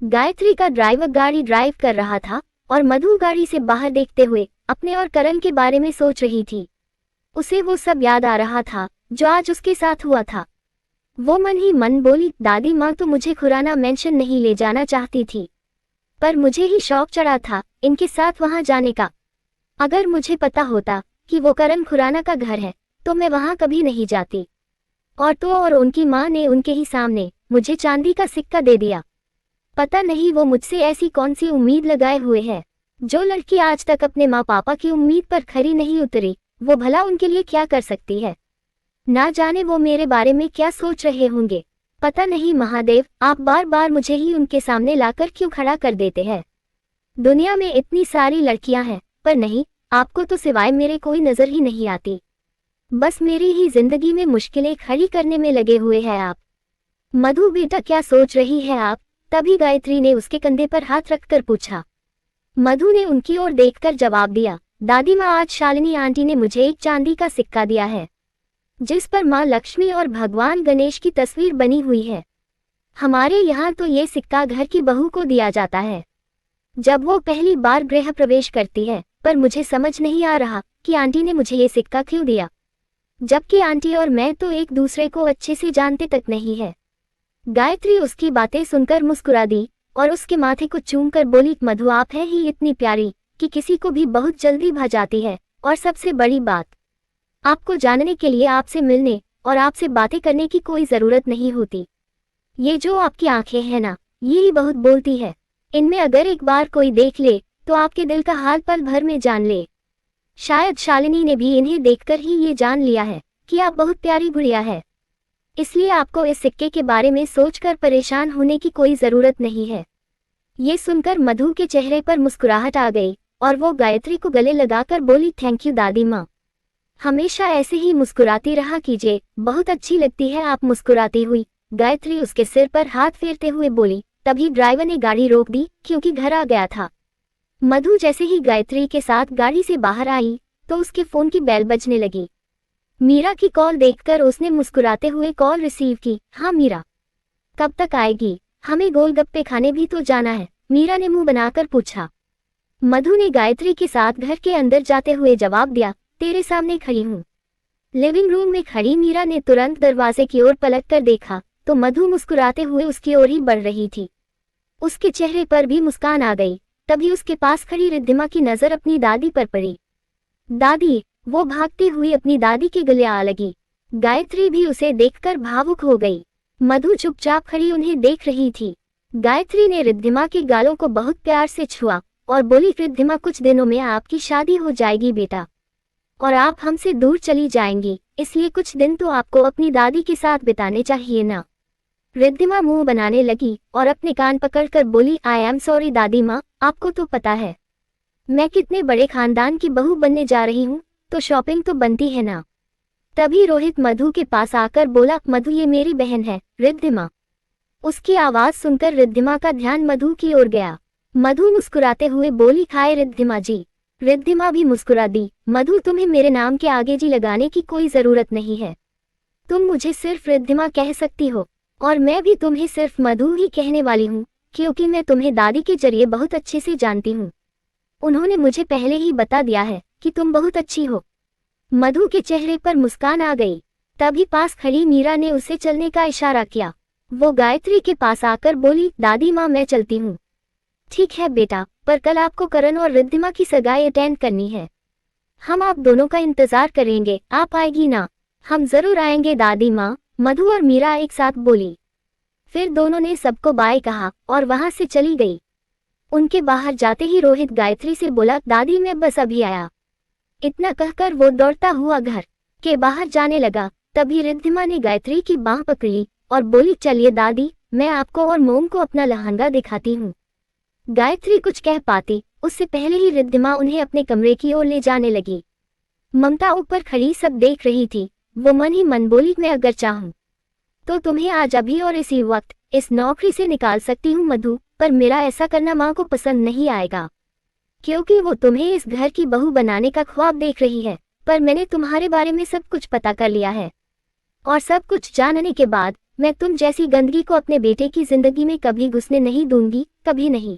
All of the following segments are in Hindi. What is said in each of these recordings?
गायत्री का ड्राइवर गाड़ी ड्राइव कर रहा था और मधु गाड़ी से बाहर देखते हुए अपने और करण के बारे में सोच रही थी। उसे वो सब याद आ रहा था जो आज उसके साथ हुआ था। वो मन ही मन बोली, दादी माँ तो मुझे खुराना मेंशन नहीं ले जाना चाहती थी, पर मुझे ही शौक चढ़ा था इनके साथ वहां जाने का। अगर मुझे पता होता कि वो करण खुराना का घर है तो मैं वहां कभी नहीं जाती। और उनकी माँ ने उनके ही सामने मुझे चांदी का सिक्का दे दिया। पता नहीं वो मुझसे ऐसी कौन सी उम्मीद लगाए हुए है। जो लड़की आज तक अपने माँ पापा की उम्मीद पर खरी नहीं उतरी, वो भला उनके लिए क्या कर सकती है। ना जाने वो मेरे बारे में क्या सोच रहे होंगे। पता नहीं महादेव, आप बार बार मुझे ही उनके सामने लाकर क्यों खड़ा कर देते हैं। दुनिया में इतनी सारी लड़कियां हैं, पर नहीं, आपको तो सिवाय मेरे कोई नजर ही नहीं आती। बस मेरी ही जिंदगी में मुश्किलें खड़ी करने में लगे हुए हैं आप। मधु बेटा, क्या सोच रही है आप? तभी गायत्री ने उसके कंधे पर हाथ रखकर पूछा। मधु ने उनकी ओर देखकर जवाब दिया, दादी माँ, आज शालिनी आंटी ने मुझे एक चांदी का सिक्का दिया है जिस पर माँ लक्ष्मी और भगवान गणेश की तस्वीर बनी हुई है। हमारे यहाँ तो ये सिक्का घर की बहू को दिया जाता है जब वो पहली बार गृह प्रवेश करती है, पर मुझे समझ नहीं आ रहा कि आंटी ने मुझे ये सिक्का क्यों दिया, जबकि आंटी और मैं तो एक दूसरे को अच्छे से जानते तक नहीं है। गायत्री उसकी बातें सुनकर मुस्कुरा दी और उसके माथे को चूमकर बोली, मधु, आप है ही इतनी प्यारी कि किसी को भी बहुत जल्दी भा जाती है। और सबसे बड़ी बात, आपको जानने के लिए आपसे मिलने और आपसे बातें करने की कोई जरूरत नहीं होती। ये जो आपकी आंखें हैं ना, ये ही बहुत बोलती है। इनमें अगर एक बार कोई देख ले तो आपके दिल का हाल पल भर में जान ले। शायद शालिनी ने भी इन्हें देखकर ही ये जान लिया है कि आप बहुत प्यारी गुड़िया है, इसलिए आपको इस सिक्के के बारे में सोचकर परेशान होने की कोई जरूरत नहीं है। ये सुनकर मधु के चेहरे पर मुस्कुराहट आ गई और वो गायत्री को गले लगाकर बोली, थैंक यू दादी माँ, हमेशा ऐसे ही मुस्कुराती रहा कीजिए, बहुत अच्छी लगती है आप मुस्कुराती हुई। गायत्री उसके सिर पर हाथ फेरते हुए बोली। तभी ड्राइवर ने गाड़ी रोक दी क्योंकि घर आ गया था। मधु जैसे ही गायत्री के साथ गाड़ी से बाहर आई तो उसके फोन की बेल बजने लगी। मीरा की कॉल देखकर उसने मुस्कुराते हुए कॉल रिसीव की। हाँ मीरा, कब तक आएगी? हमें गोलगप्पे खाने भी तो जाना है, मीरा ने मुंह बनाकर पूछा। मधु ने गायत्री के साथ घर के अंदर जाते हुए जवाब दिया, तेरे सामने खड़ी हूँ। लिविंग रूम में खड़ी मीरा ने तुरंत दरवाजे की ओर पलटकर देखा तो मधु मुस्कुराते हुए उसकी ओर ही बढ़ रही थी। उसके चेहरे पर भी मुस्कान आ गई। तभी उसके पास खड़ी रिद्धिमा की नजर अपनी दादी पर पड़ी। दादी, वो भागती हुई अपनी दादी के गले आ लगी। गायत्री भी उसे देखकर भावुक हो गई। मधु चुपचाप खड़ी उन्हें देख रही थी। गायत्री ने रिद्धिमा के गालों को बहुत प्यार से छुआ और बोली, रिद्धिमा, कुछ दिनों में आपकी शादी हो जाएगी बेटा, और आप हमसे दूर चली जाएंगी, इसलिए कुछ दिन तो आपको अपनी दादी के साथ बिताने चाहिए ना। रिद्धिमा मुंह बनाने लगी और अपने कान पकड़कर बोली, आई एम सॉरी दादी माँ, आपको तो पता है मैं कितने बड़े खानदान की बहू बनने जा रही हूँ, तो शॉपिंग तो बनती है ना। तभी रोहित मधु के पास आकर बोला, मधु, ये मेरी बहन है रिद्धिमा। उसकी आवाज सुनकर रिद्धिमा का ध्यान मधु की ओर गया। मधु मुस्कुराते हुए बोली, हाय रिद्धिमा जी। रिद्धिमा भी मुस्कुरा दी। मधु, तुम्हें मेरे नाम के आगे जी लगाने की कोई जरूरत नहीं है, तुम मुझे सिर्फ रिद्धिमा कह सकती हो, और मैं भी तुम्हें सिर्फ मधु ही कहने वाली हूँ, क्योंकि मैं तुम्हें दादी के जरिए बहुत अच्छे से जानती हूँ। उन्होंने मुझे पहले ही बता दिया है कि तुम बहुत अच्छी हो। मधु के चेहरे पर मुस्कान आ गई। तभी पास खड़ी मीरा ने उसे चलने का इशारा किया। वो गायत्री के पास आकर बोली, दादी माँ, मैं चलती हूँ। ठीक है बेटा, पर कल आपको करण और रिद्धिमा की सगाई अटेंड करनी है। हम आप दोनों का इंतजार करेंगे, आप आएगी ना? हम जरूर आएंगे दादी माँ, मधु और मीरा एक साथ बोली। फिर दोनों ने सबको बाय कहा और वहां से चली गई। उनके बाहर जाते ही रोहित गायत्री से बोला, दादी मैं बस अभी आया। इतना कहकर वो दौड़ता हुआ घर के बाहर जाने लगा। तभी रिद्धिमा ने गायत्री की बांह पकड़ी और बोली, चलिए दादी, मैं आपको और मोम को अपना लहंगा दिखाती हूँ। गायत्री कुछ कह पाती उससे पहले ही रिद्धिमा उन्हें अपने कमरे की ओर ले जाने लगी। ममता ऊपर खड़ी सब देख रही थी। वो मन ही मन बोली, मैं अगर चाहूँ तो तुम्हें आज अभी और इसी वक्त इस नौकरी से निकाल सकती हूँ मधु, पर मेरा ऐसा करना माँ को पसंद नहीं आएगा, क्योंकि वो तुम्हें इस घर की बहू बनाने का ख्वाब देख रही है। पर मैंने तुम्हारे बारे में सब कुछ पता कर लिया है, और सब कुछ जानने के बाद मैं तुम जैसी गंदगी को अपने बेटे की जिंदगी में कभी घुसने नहीं दूंगी, कभी नहीं।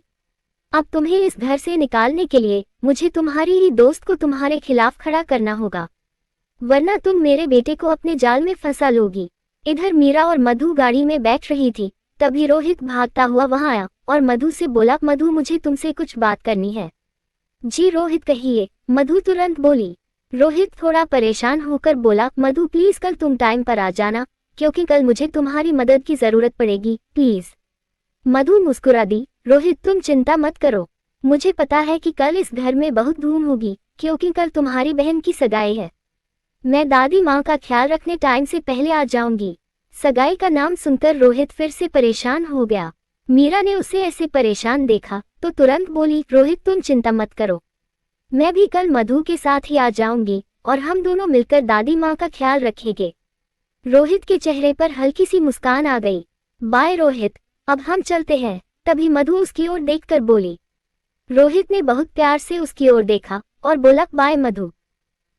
अब तुम्हें इस घर से निकालने के लिए मुझे तुम्हारी ही दोस्त को तुम्हारे खिलाफ खड़ा करना होगा, वरना तुम मेरे बेटे को अपने जाल में फंसा लोगी। इधर मीरा और मधु गाड़ी में बैठ रही थी, तभी रोहित भागता हुआ वहां आया और मधु से बोला, मधु मुझे तुमसे कुछ बात करनी है। जी रोहित कहिए, मधु तुरंत बोली। रोहित थोड़ा परेशान होकर बोला, मधु प्लीज कल तुम टाइम पर आ जाना, क्योंकि कल मुझे तुम्हारी मदद की जरूरत पड़ेगी, प्लीज। मधु मुस्कुरा दी, रोहित तुम चिंता मत करो, मुझे पता है कि कल इस घर में बहुत धूम होगी, क्योंकि कल तुम्हारी बहन की सगाई है। मैं दादी माँ का ख्याल रखने टाइम से पहले आ जाऊंगी। सगाई का नाम सुनकर रोहित फिर से परेशान हो गया। मीरा ने उसे ऐसे परेशान देखा तो तुरंत बोली, रोहित तुम चिंता मत करो, मैं भी कल मधु के साथ ही आ जाऊंगी और हम दोनों मिलकर दादी माँ का ख्याल रखेंगे। रोहित के चेहरे पर हल्की सी मुस्कान आ गई। बाय रोहित, अब हम चलते हैं। तभी मधु उसकी ओर देखकर बोली। रोहित ने बहुत प्यार से उसकी ओर देखा और बोला, बाय मधु।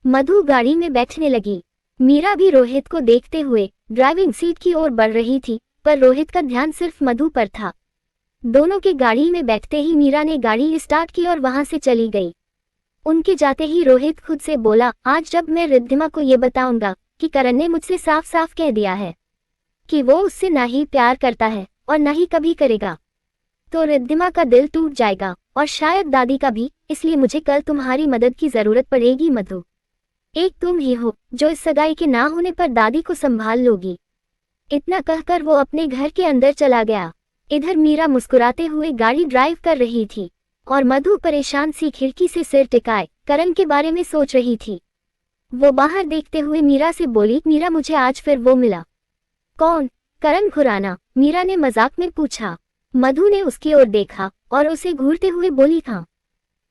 मधु गाड़ी में बैठने लगी। मीरा भी रोहित को देखते हुए ड्राइविंग सीट की ओर बढ़ रही थी, पर रोहित का ध्यान सिर्फ मधु पर था। दोनों के गाड़ी में बैठते ही मीरा ने गाड़ी स्टार्ट की और वहां से चली गई। उनके जाते ही रोहित खुद से बोला, आज जब मैं रिद्धिमा को ये बताऊंगा कि करण ने मुझसे साफ साफ कह दिया है कि वो उससे ना ही प्यार करता है और ना ही कभी करेगा, तो रिद्धिमा का दिल टूट जाएगा और शायद दादी का भी, इसलिए मुझे कल तुम्हारी मदद की जरूरत पड़ेगी मधु। एक तुम ही हो जो इस सगाई के ना होने पर दादी को संभाल लोगी। इतना कहकर वो अपने घर के अंदर चला गया। इधर मीरा मुस्कुराते हुए गाड़ी ड्राइव कर रही थी और मधु परेशान सी खिड़की से सिर टिकाए करण के बारे में सोच रही थी। वो बाहर देखते हुए मीरा से बोली, मीरा मुझे आज फिर वो मिला। कौन? करण खुराना, मीरा ने मजाक में पूछा। मधु ने उसकी ओर देखा और उसे घूरते हुए बोली, हाँ।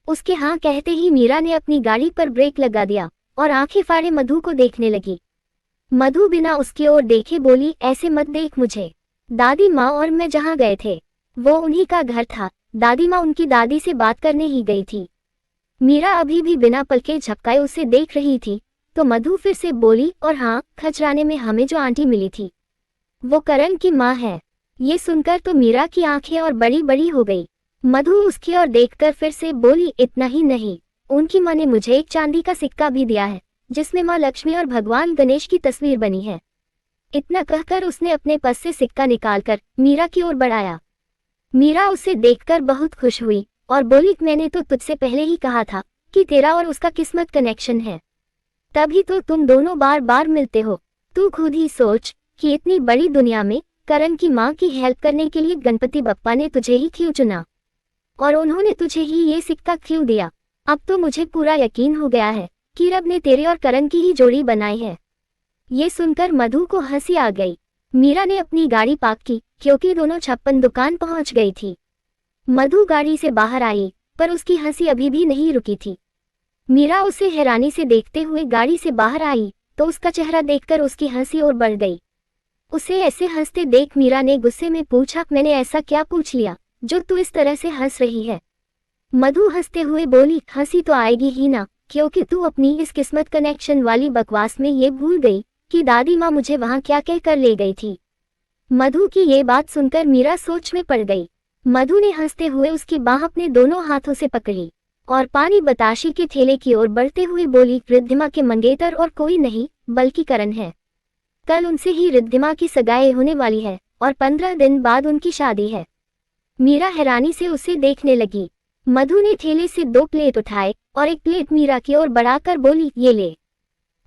उसके हाँ कहते ही मीरा ने अपनी गाड़ी पर ब्रेक लगा दिया और आंखें फाड़े मधु को देखने लगी। मधु बिना उसकी ओर देखे बोली, ऐसे मत देख मुझे। दादी माँ और मैं जहाँ गए थे वो उन्हीं का घर था। दादी माँ उनकी दादी से बात करने ही गई थी। मीरा अभी भी बिना पलके झपकाए उसे देख रही थी, तो मधु फिर से बोली, और हाँ, खजराने में हमें जो आंटी मिली थी वो करण की माँ है। ये सुनकर तो मीरा की आंखें और बड़ी बड़ी हो गई। मधु उसकी ओर देखकर फिर से बोली, इतना ही नहीं, उनकी माँ ने मुझे एक चांदी का सिक्का भी दिया है जिसमें माँ लक्ष्मी और भगवान गणेश की तस्वीर बनी है। इतना कहकर उसने अपने पर्स से सिक्का निकालकर मीरा की ओर बढ़ाया। मीरा उसे देखकर बहुत खुश हुई और बोली, मैंने तो तुझसे पहले ही कहा था कि तेरा और उसका किस्मत कनेक्शन है, तभी तो तुम दोनों बार बार मिलते हो। तू खुद ही सोच कि इतनी बड़ी दुनिया में करण की माँ की हेल्प करने के लिए गणपति बप्पा ने तुझे ही क्यों चुना और उन्होंने तुझे ही ये सिक्का क्यों दिया। अब तो मुझे पूरा यकीन हो गया है कि रब ने तेरे और करण की ही जोड़ी बनाई है। ये सुनकर मधु को हंसी आ गई। मीरा ने अपनी गाड़ी पार्क की क्योंकि दोनों 56 दुकान पहुंच गई थी। मधु गाड़ी से बाहर आई पर उसकी हंसी अभी भी नहीं रुकी थी। मीरा उसे हैरानी से देखते हुए गाड़ी से बाहर आई तो उसका चेहरा देखकर उसकी हंसी और बढ़ गई। उसे ऐसे हंसते देख मीरा ने गुस्से में पूछा, मैंने ऐसा क्या पूछ लिया जो तू इस तरह से हंस रही है। मधु हंसते हुए बोली, हंसी तो आएगी ही ना, क्योंकि तू अपनी इस किस्मत कनेक्शन वाली बकवास में ये भूल गई कि दादी माँ मुझे वहां क्या कह कर ले गई थी। मधु की ये बात सुनकर मीरा सोच में पड़ गई। मधु ने हंसते हुए उसकी बाह अपने दोनों हाथों से पकड़ी और पानी बताशी के ठेले की ओर बढ़ते हुए बोली, रिद्धिमा के मंगेतर और कोई नहीं बल्कि करण है। कल उनसे ही रिद्धिमा की सगाई होने वाली है और 15 दिन बाद उनकी शादी है। मीरा हैरानी से उसे देखने लगी। मधु ने ठेले से 2 प्लेट उठाए और एक प्लेट मीरा की ओर बढ़ाकर बोली, ये ले,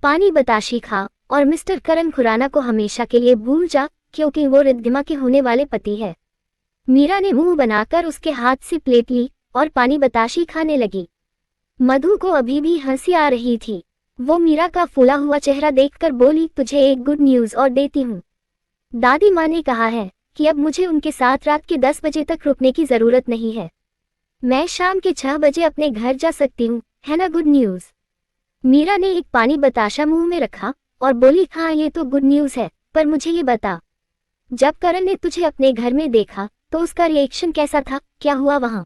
पानी बताशी खा और मिस्टर करण खुराना को हमेशा के लिए भूल जा, क्योंकि वो रिद्धिमा के होने वाले पति है। मीरा ने मुंह बनाकर उसके हाथ से प्लेट ली और पानी बताशी खाने लगी। मधु को अभी भी हंसी आ रही थी। वो मीरा का फूला हुआ चेहरा देखकर बोली, तुझे एक गुड न्यूज़ और देती हूँ। दादी माँ ने कहा है कि अब मुझे उनके साथ रात के 10 बजे तक रुकने की जरूरत नहीं है। मैं शाम के 6 बजे अपने घर जा सकती हूँ, है ना गुड न्यूज़। मीरा ने एक पानी बताशा मुंह में रखा और बोली, हाँ ये तो गुड न्यूज़ है, पर मुझे ये बता, जब करण ने तुझे अपने घर में देखा तो उसका रिएक्शन कैसा था, क्या हुआ वहाँ।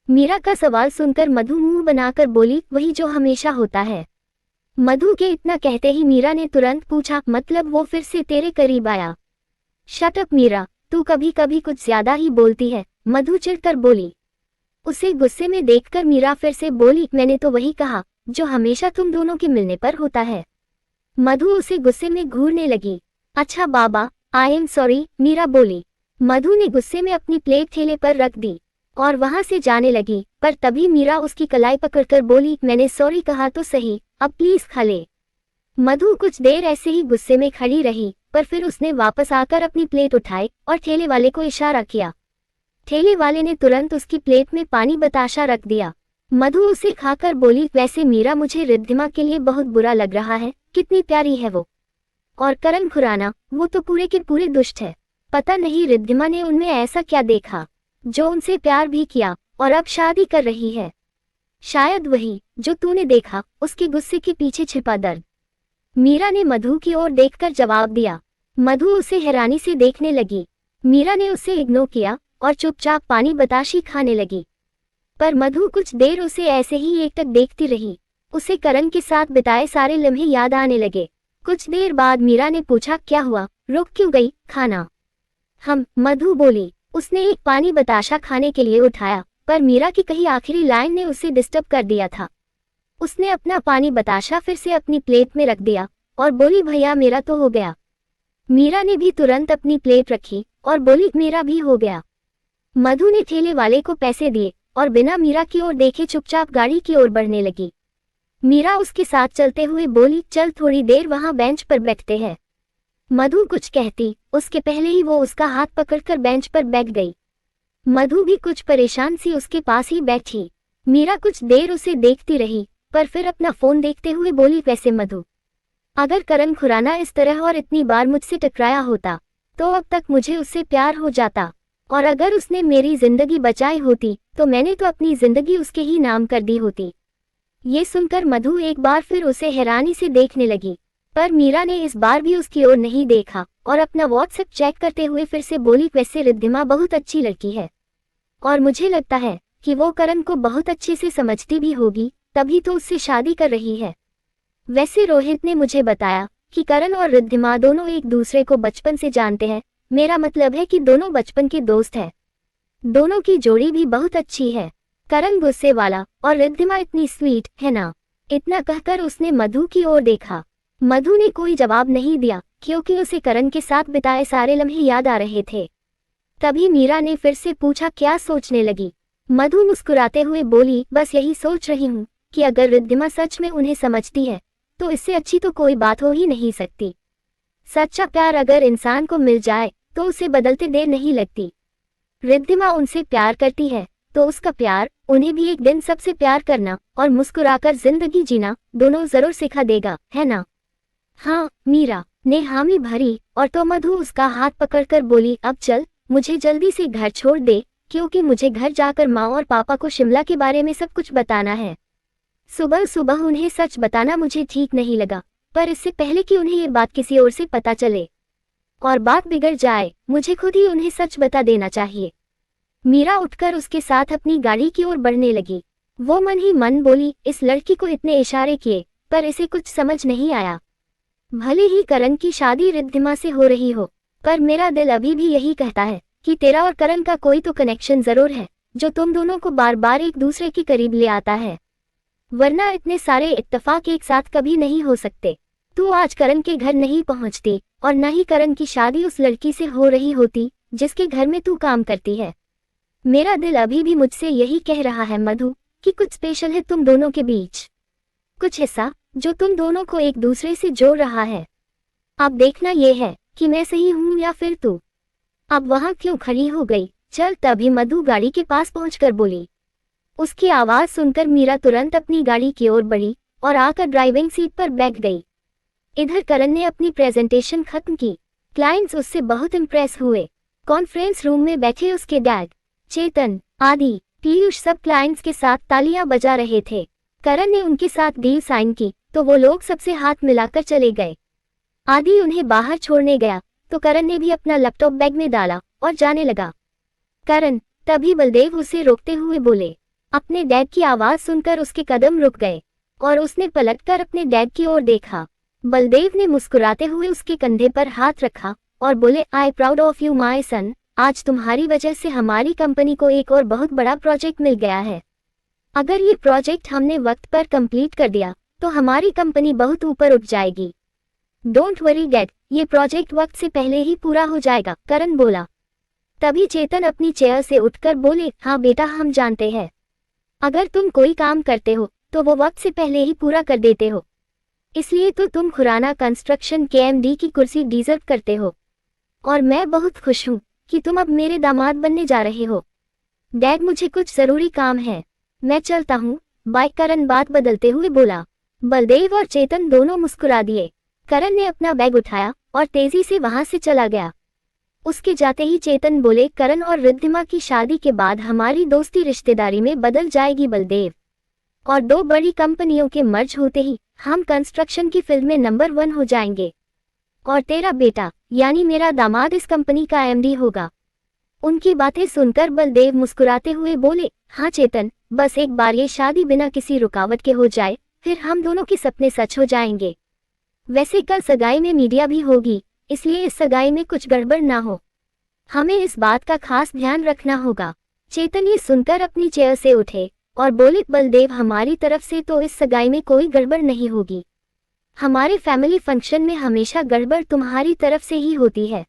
मीरा का सवाल सुनकर मधु मुंह बनाकर बोली, वही जो हमेशा होता है। मधु के इतना कहते ही मीरा ने तुरंत पूछा, मतलब वो फिर से तेरे करीब आया। शट अप मीरा, तू कभी कभी कुछ ज्यादा ही बोलती है, मधु चिढ़कर बोली। उसे गुस्से में देखकर मीरा फिर से बोली, मैंने तो वही कहा जो हमेशा तुम दोनों के मिलने पर होता है। मधु उसे गुस्से में घूरने लगी। अच्छा बाबा, आई एम सॉरी, मीरा बोली। मधु ने गुस्से में अपनी प्लेट ठेले पर रख दी और वहां से जाने लगी, पर तभी मीरा उसकी कलाई पकड़कर बोली, मैंने सॉरी कहा तो सही, अब प्लीज खा ले। मधु कुछ देर ऐसे ही गुस्से में खड़ी रही, पर फिर उसने वापस आकर अपनी प्लेट उठाई और ठेले वाले को इशारा किया। ठेले वाले ने तुरंत उसकी प्लेट में पानी बताशा रख दिया। मधु उसे खाकर बोली, वैसे मीरा मुझे रिद्धिमा के लिए बहुत बुरा लग रहा है, कितनी प्यारी है वो। और करण खुराना, वो तो पूरे के पूरे दुष्ट है। पता नहीं रिद्धिमा ने उनमें ऐसा क्या देखा जो उनसे प्यार भी किया और अब शादी कर रही है। शायद वही जो तूने देखा, उसके गुस्से के पीछे छिपा दर्द। मीरा ने मधु की ओर देखकर जवाब दिया। मधु उसे हैरानी से देखने लगी। मीरा ने उसे इग्नोर किया और चुपचाप पानी बताशी खाने लगी। पर मधु कुछ देर उसे ऐसे ही एकटक देखती रही। उसे करण के साथ बिताए सारे लम्हे याद आने लगे। कुछ देर बाद मीरा ने पूछा, क्या हुआ, रुक क्यों गई, खाना? मधु बोली। उसने एक पानी बताशा खाने के लिए उठाया, पर मीरा की कही आखिरी लाइन ने उसे डिस्टर्ब कर दिया था। उसने अपना पानी बताशा फिर से अपनी प्लेट में रख दिया और बोली, भैया मेरा तो हो गया। मीरा ने भी तुरंत अपनी प्लेट रखी और बोली, मेरा भी हो गया। मधु ने ठेले वाले को पैसे दिए और बिना मीरा की ओर देखे चुपचाप गाड़ी की ओर बढ़ने लगी। मीरा उसके साथ चलते हुए बोली, चल थोड़ी देर वहां बेंच पर बैठते हैं। मधु कुछ कहती, उसके पहले ही वो उसका हाथ पकड़कर बेंच पर बैठ गई। मधु भी कुछ परेशान सी उसके पास ही बैठी। मीरा कुछ देर उसे देखती रही, पर फिर अपना फोन देखते हुए बोली, वैसे मधु, अगर करण खुराना इस तरह और इतनी बार मुझसे टकराया होता तो अब तक मुझे उससे प्यार हो जाता, और अगर उसने मेरी जिंदगी बचाई होती तो मैंने तो अपनी जिंदगी उसके ही नाम कर दी होती। ये सुनकर मधु एक बार फिर उसे हैरानी से देखने लगी, पर मीरा ने इस बार भी उसकी ओर नहीं देखा और अपना व्हाट्सएप चेक करते हुए फिर से बोली, वैसे रिद्धिमा बहुत अच्छी लड़की है और मुझे लगता है कि वो करण को बहुत अच्छे से समझती भी होगी, तभी तो उससे शादी कर रही है। वैसे रोहित ने मुझे बताया कि करण और रिद्धिमा दोनों एक दूसरे को बचपन से जानते हैं। मेरा मतलब है कि दोनों बचपन के दोस्त हैं। दोनों की जोड़ी भी बहुत अच्छी है। करण गुस्से वाला और रिद्धिमा इतनी स्वीट है ना। इतना कहकर उसने मधु की ओर देखा। मधु ने कोई जवाब नहीं दिया क्योंकि उसे करण के साथ बिताए सारे लम्हे याद आ रहे थे। तभी मीरा ने फिर से पूछा, क्या सोचने लगी? मधु मुस्कुराते हुए बोली, बस यही सोच रही हूँ कि अगर रिद्धिमा सच में उन्हें समझती है तो इससे अच्छी तो कोई बात हो ही नहीं सकती। सच्चा प्यार अगर इंसान को मिल जाए तो उसे बदलते देर नहीं लगती। रिद्धिमा उनसे प्यार करती है तो उसका प्यार उन्हें भी एक दिन सबसे प्यार करना और मुस्कुराकर जिंदगी जीना दोनों जरूर सिखा देगा, है ना? हाँ, मीरा ने हामी भरी और तो मधु उसका हाथ पकड़कर बोली, अब चल, मुझे जल्दी से घर छोड़ दे क्योंकि मुझे घर जाकर माँ और पापा को शिमला के बारे में सब कुछ बताना है। सुबह सुबह उन्हें सच बताना मुझे ठीक नहीं लगा, पर इससे पहले कि उन्हें ये बात किसी और से पता चले और बात बिगड़ जाए, मुझे खुद ही उन्हें सच बता देना चाहिए। मीरा उठकर उसके साथ अपनी गाड़ी की ओर बढ़ने लगी। वो मन ही मन बोली, इस लड़की को इतने इशारे किए पर इसे कुछ समझ नहीं आया। भले ही करण की शादी रिद्धिमा से हो रही हो, पर मेरा दिल अभी भी यही कहता है कि तेरा और करण का कोई तो कनेक्शन जरूर है जो तुम दोनों को बार बार एक दूसरे के करीब ले आता है, वरना इतने सारे इत्तेफाक एक साथ कभी नहीं हो सकते। तू आज करण के घर नहीं पहुंचती और न ही करण की शादी उस लड़की से हो रही होती जिसके घर में तू काम करती है। मेरा दिल अभी भी मुझसे यही कह रहा है मधु कि कुछ स्पेशल है तुम दोनों के बीच, कुछ ऐसा जो तुम दोनों को एक दूसरे से जोड़ रहा है। अब देखना ये है कि मैं सही हूँ या फिर तू। अब वहां क्यों खड़ी हो गई? चल। तभी मधु गाड़ी के पास पहुंचकर बोली। उसकी आवाज सुनकर मीरा तुरंत अपनी गाड़ी की ओर बढ़ी और आकर ड्राइविंग सीट पर बैठ गई। इधर करण ने अपनी प्रेजेंटेशन खत्म की। क्लाइंट्स उससे बहुत इम्प्रेस हुए। कॉन्फ्रेंस रूम में बैठे उसके डैड, चेतन, आदि, पीयूष सब क्लाइंट्स के साथ तालियां बजा रहे थे। करण ने उनके साथ डील साइन की तो वो लोग सबसे हाथ मिलाकर चले गए। आदि उन्हें बाहर छोड़ने गया तो करण ने भी अपना लैपटॉप बैग में डाला और जाने लगा। करण, तभी बलदेव उसे रोकते हुए बोले। अपने डैड की आवाज सुनकर उसके कदम रुक गए और उसने पलटकर अपने डैड की ओर देखा। बलदेव ने मुस्कुराते हुए उसके कंधे पर हाथ रखा और बोले, I proud of you my son, आज तुम्हारी वजह से हमारी कंपनी को एक और बहुत बड़ा प्रोजेक्ट मिल गया है। अगर ये प्रोजेक्ट हमने वक्त पर कंप्लीट कर दिया तो हमारी कंपनी बहुत ऊपर उठ जाएगी। डोंट वरी डैड, ये प्रोजेक्ट वक्त से पहले ही पूरा हो जाएगा, करण बोला। तभी चेतन अपनी चेयर से उठकर बोले, हाँ बेटा, हम जानते हैं अगर तुम कोई काम करते हो तो वो वक्त से पहले ही पूरा कर देते हो, इसलिए तो तुम खुराना कंस्ट्रक्शन के एमडी की कुर्सी डिजर्व करते हो। और मैं बहुत खुश हूँ कि तुम अब मेरे दामाद बनने जा रहे हो। डैड, मुझे कुछ जरूरी काम है, मैं चलता हूँ बाय, करण बात बदलते हुए बोला। बलदेव और चेतन दोनों मुस्कुरा दिए। करण ने अपना बैग उठाया और तेजी से वहां से चला गया। उसके जाते ही चेतन बोले, करण और रिद्धिमा की शादी के बाद हमारी दोस्ती रिश्तेदारी में बदल जाएगी बलदेव, और 2 बड़ी कंपनियों के मर्ज होते ही हम कंस्ट्रक्शन की फील्ड में नंबर 1 हो जाएंगे, और तेरा बेटा यानी मेरा दामाद इस कंपनी का एमडी होगा। उनकी बातें सुनकर बलदेव मुस्कुराते हुए बोले, हाँ चेतन, बस एक बार ये शादी बिना किसी रुकावट के हो जाए, फिर हम दोनों के सपने सच हो जाएंगे। वैसे कल सगाई में मीडिया भी होगी, इसलिए इस सगाई में कुछ गड़बड़ ना हो, हमें इस बात का खास ध्यान रखना होगा। चेतन ये सुनकर अपनी चेयर से उठे और बोले, बलदेव, हमारी तरफ से तो इस सगाई में कोई गड़बड़ नहीं होगी। हमारे फैमिली फंक्शन में हमेशा गड़बड़ तुम्हारी तरफ से ही होती है।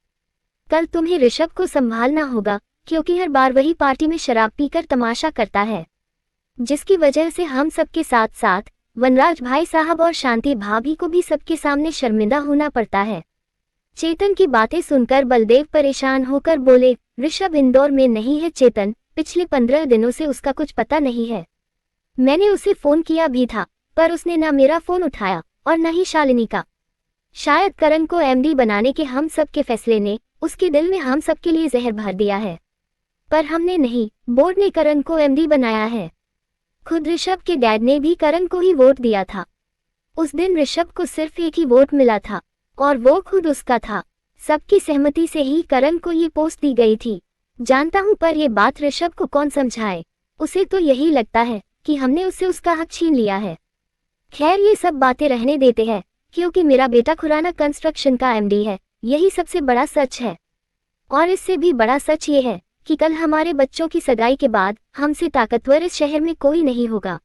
कल तुम्हें ऋषभ को संभालना होगा, क्योंकि हर बार वही पार्टी में शराब पीकर तमाशा करता है, जिसकी वजह से हम सबके साथ साथ वनराज भाई साहब और शांति भाभी को भी सबके सामने शर्मिंदा होना पड़ता है। चेतन की बातें सुनकर बलदेव परेशान होकर बोले, ऋषभ इंदौर में नहीं है चेतन, पिछले 15 दिनों से उसका कुछ पता नहीं है। मैंने उसे फोन किया भी था, पर उसने ना मेरा फोन उठाया और न ही शालिनी का। शायद करण को एमडी बनाने के हम सबके फैसले ने उसके दिल में हम सबके लिए जहर भर दिया है, पर हमने नहीं, बोर्ड ने करण को एमडी बनाया है। खुद ऋषभ के डैड ने भी करण को ही वोट दिया था। उस दिन ऋषभ को सिर्फ एक ही वोट मिला था और वो खुद उसका था। सबकी सहमति से ही करण को ये पोस्ट दी गई थी। जानता हूं, पर ये बात ऋषभ को कौन समझाए, उसे तो यही लगता है कि हमने उससे उसका हक छीन लिया है। खैर, ये सब बातें रहने देते हैं, क्योंकि मेरा बेटा खुराना कंस्ट्रक्शन का एमडी है, यही सबसे बड़ा सच है। और इससे भी बड़ा सच ये है कि कल हमारे बच्चों की सगाई के बाद हमसे ताकतवर इस शहर में कोई नहीं होगा।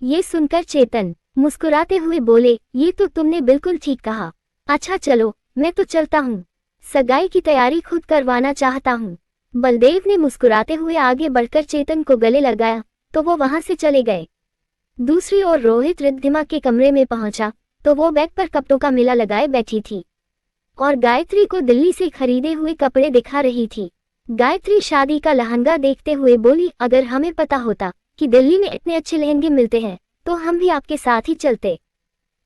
ये सुनकर चेतन मुस्कुराते हुए बोले, ये तो तुमने बिल्कुल ठीक कहा। अच्छा चलो, मैं तो चलता हूँ, सगाई की तैयारी खुद करवाना चाहता हूँ। बलदेव ने मुस्कुराते हुए आगे बढ़कर चेतन को गले लगाया तो वो वहां से चले गए। दूसरी ओर रोहित रिद्धिमा के कमरे में पहुंचा तो वो बैग पर कपड़ों का मेला लगाए बैठी थी और गायत्री को दिल्ली से खरीदे हुए कपड़े दिखा रही थी। गायत्री शादी का लहंगा देखते हुए बोली, अगर हमें पता होता कि दिल्ली में इतने अच्छे लहंगे मिलते हैं तो हम भी आपके साथ ही चलते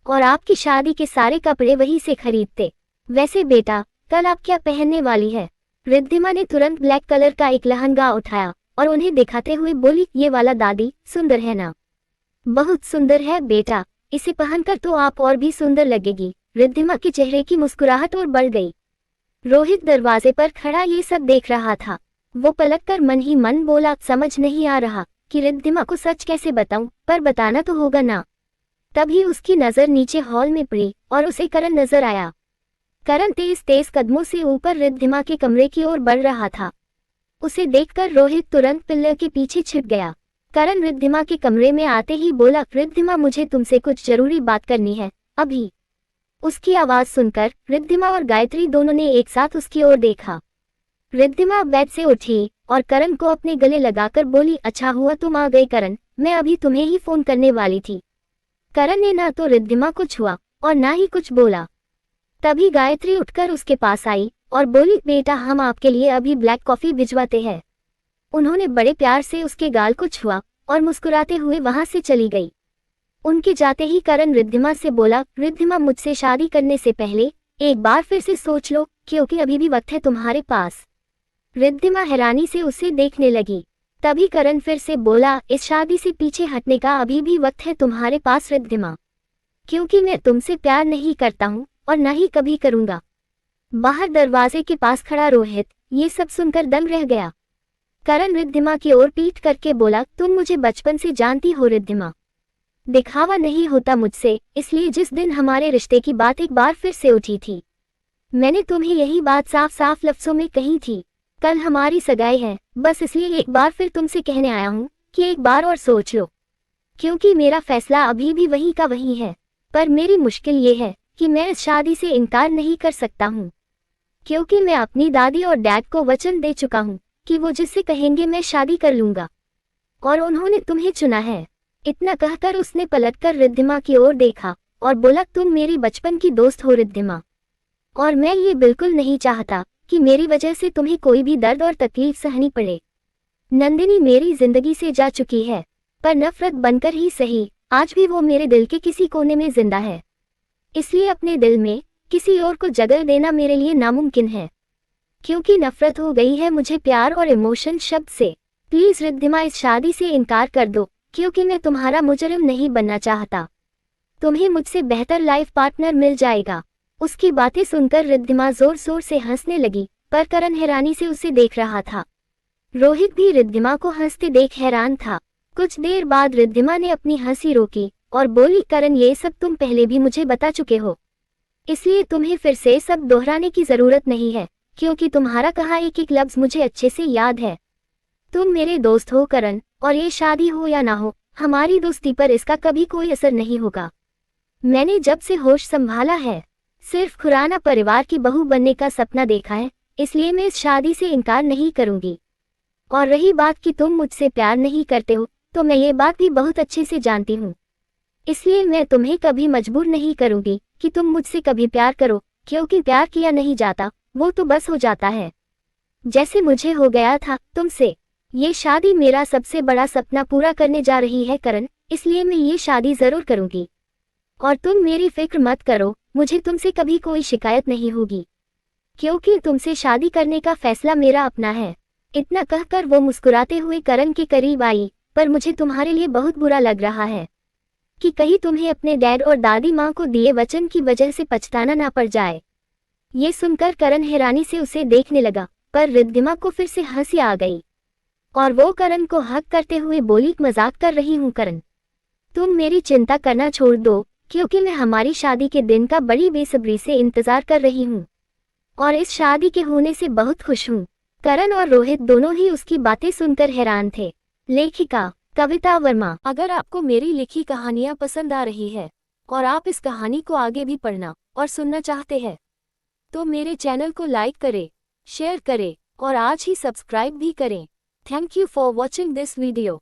और आपकी शादी के सारे कपड़े वहीं से खरीदते। वैसे बेटा, कल आप क्या पहनने वाली है? रिद्धिमा ने तुरंत ब्लैक कलर का एक लहंगा उठाया और उन्हें दिखाते हुए बोली, ये वाला दादी, सुंदर है ना? बहुत सुंदर है बेटा, इसे पहनकर तो आप और भी सुंदर लगेगी। रिद्धिमा के चेहरे की मुस्कुराहट और बढ़ गई। रोहित दरवाजे पर खड़ा ये सब देख रहा था। वो पलटकर मन ही मन बोला, समझ नहीं आ रहा कि रिद्धिमा को सच कैसे बताऊं, पर बताना तो होगा ना। तभी उसकी नजर नीचे हॉल में पड़ी और उसे करण नजर आया। करण तेज तेज कदमों से ऊपर रिद्धिमा के कमरे की ओर बढ़ रहा था। उसे देखकर रोहित तुरंत पिल्लर के पीछे छिप गया। करण रिद्धिमा के कमरे में आते ही बोला, रिद्धिमा, मुझे तुमसे कुछ जरूरी बात करनी है, अभी। उसकी आवाज सुनकर रिद्धिमा और गायत्री दोनों ने एक साथ उसकी ओर देखा। रिद्धिमा बेड से उठी और करण को अपने गले लगाकर बोली, अच्छा हुआ तुम आ गए करण, मैं अभी तुम्हें ही फोन करने वाली थी। करण ने ना तो रिद्धिमा को छुआ और ना ही कुछ बोला। तभी गायत्री उठकर उसके पास आई और बोली, बेटा, हम आपके लिए अभी ब्लैक कॉफी भिजवाते हैं। उन्होंने बड़े प्यार से उसके गाल को छुआ और मुस्कुराते हुए वहां से चली गई। उनके जाते ही करण रिद्धिमा से बोला, रिद्धिमा, मुझसे शादी करने से पहले एक बार फिर से सोच लो, क्योंकि अभी भी वक्त है तुम्हारे पास। रिद्धिमा हैरानी से उसे देखने लगी। तभी करण फिर से बोला, इस शादी से पीछे हटने का अभी भी वक्त है तुम्हारे पास रिद्धिमा, क्योंकि मैं तुमसे प्यार नहीं करता हूँ और न ही कभी करूंगा। बाहर दरवाजे के पास खड़ा रोहित ये सब सुनकर दंग रह गया। करण रिद्धिमा की ओर पीट करके बोला, तुम मुझे बचपन से जानती हो रिद्धिमा, दिखावा नहीं होता मुझसे, इसलिए जिस दिन हमारे रिश्ते की बात एक बार फिर से उठी थी मैंने तुम्हें यही बात साफ साफ लफ्जों में कही थी। कल हमारी सगाई है, बस इसलिए एक बार फिर तुमसे कहने आया हूँ कि एक बार और सोच लो, क्योंकि मेरा फैसला अभी भी वही का वही है। पर मेरी मुश्किल ये है कि मैं इस शादी से इनकार नहीं कर सकता हूँ, क्योंकि मैं अपनी दादी और डैड को वचन दे चुका हूँ कि वो जिससे कहेंगे मैं शादी कर लूंगा, और उन्होंने तुम्हें चुना है। इतना कहकर उसने पलटकर रिद्धिमा की ओर देखा और बोला, तुम मेरी बचपन की दोस्त हो रिद्धिमा, और मैं ये बिल्कुल नहीं चाहता कि मेरी वजह से तुम्हें कोई भी दर्द और तकलीफ सहनी पड़े। नंदिनी मेरी जिंदगी से जा चुकी है, पर नफरत बनकर ही सही आज भी वो मेरे दिल के किसी कोने में जिंदा है। इसलिए अपने दिल में किसी और को जगह देना मेरे लिए नामुमकिन है, क्योंकि नफरत हो गई है मुझे प्यार और इमोशन शब्द से। प्लीज रिद्धिमा, इस शादी से इनकार कर दो, क्योंकि मैं तुम्हारा मुजरिम नहीं बनना चाहता। तुम्हें मुझसे बेहतर लाइफ पार्टनर मिल जाएगा। उसकी बातें सुनकर रिद्धिमा जोर जोर से हंसने लगी, पर करण हैरानी से उसे देख रहा था। रोहित भी रिद्धिमा को हंसते देख हैरान था। कुछ देर बाद रिद्धिमा ने अपनी हंसी रोकी और बोली, करण ये सब तुम पहले भी मुझे बता चुके हो, इसलिए तुम्हें फिर से सब दोहराने की जरूरत नहीं है, क्योंकि तुम्हारा कहा एक एक लफ्ज मुझे अच्छे से याद है। तुम मेरे दोस्त हो करण, और ये शादी हो या ना हो, हमारी दोस्ती पर इसका कभी कोई असर नहीं होगा। मैंने जब से होश संभाला है सिर्फ खुराना परिवार की बहू बनने का सपना देखा है, इसलिए मैं इस शादी से इनकार नहीं करूंगी। और रही बात कि तुम मुझसे प्यार नहीं करते हो, तो मैं ये बात भी बहुत अच्छे से जानती हूँ, इसलिए मैं तुम्हें कभी मजबूर नहीं करूंगी कि तुम मुझसे कभी प्यार करो, क्योंकि प्यार किया नहीं जाता, वो तो बस हो जाता है, जैसे मुझे हो गया था तुमसे। ये शादी मेरा सबसे बड़ा सपना पूरा करने जा रही है करण, इसलिए मैं ये शादी जरूर करूंगी, और तुम मेरी फिक्र मत करो, मुझे तुमसे कभी कोई शिकायत नहीं होगी, क्योंकि तुमसे शादी करने का फैसला मेरा अपना है। इतना कहकर वो मुस्कुराते हुए करण के करीब आई, पर मुझे तुम्हारे लिए बहुत बुरा लग रहा है कि कहीं तुम्हें अपने डैड और दादी माँ को दिए वचन की वजह से पछताना ना पड़ जाए। ये सुनकर करण हैरानी से उसे देखने लगा, पर रिद्धिमा को फिर से हंसी आ गई और वो करण को हक करते हुए बोली, मजाक कर रही हूँ करण, तुम मेरी चिंता करना छोड़ दो, क्योंकि मैं हमारी शादी के दिन का बड़ी बेसब्री से इंतजार कर रही हूँ, और इस शादी के होने से बहुत खुश हूँ। करण और रोहित दोनों ही उसकी बातें सुनकर हैरान थे। लेखिका कविता वर्मा। अगर आपको मेरी लिखी कहानियाँ पसंद आ रही है और आप इस कहानी को आगे भी पढ़ना और सुनना चाहते हैं, तो मेरे चैनल को लाइक करें, शेयर करें और आज ही सब्सक्राइब भी करें। Thank you for watching this video.